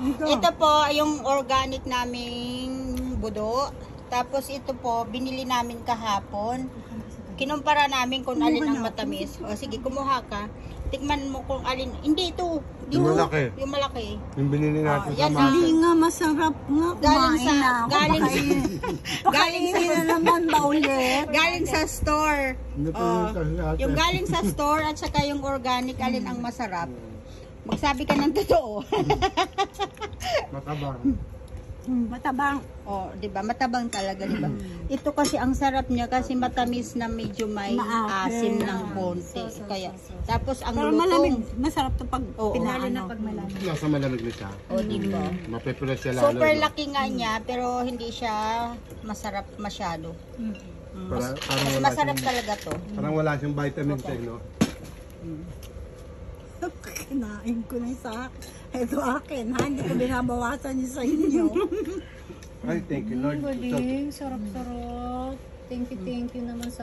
Ito po, yung organic naming budo. Tapos ito po, binili namin kahapon. Kinumpara namin kung alin ang matamis. O sige, kumuha ka. Tikman mo kung alin. Hindi ito. Yung malaki. Yung malaki. Yung binili natin sa yan, market. Hindi nga masarap nga. Galing sa, galing na naman ba ulit? galing sa store. Napunta si ate. Yung galing sa store at saka yung organic, alin ang masarap? Magsabi ka ng totoo. Matabang. Matabang. Oh, 'di ba? Matabang talaga, 'di ba? Ito kasi ang sarap niya kasi matamis na medyo may asim ng konti. Kaya tapos ang Pero malamig, masarap to pag pinaano. pag malamig. Nasa malamig na siya. Oh, 'di ba? Mapipilas siya lalo. Super no? laki nga niya pero hindi siya masarap masyado. Parang Mas wala masarap siyang, talaga 'to. parang wala siyang vitamin C, no? Kinain ko na isa. Ito akin, ha? Hindi ko binabawasan niyo sa inyo. Ay, thank you, Lord. Galing, sarap-sarap. Thank you naman sa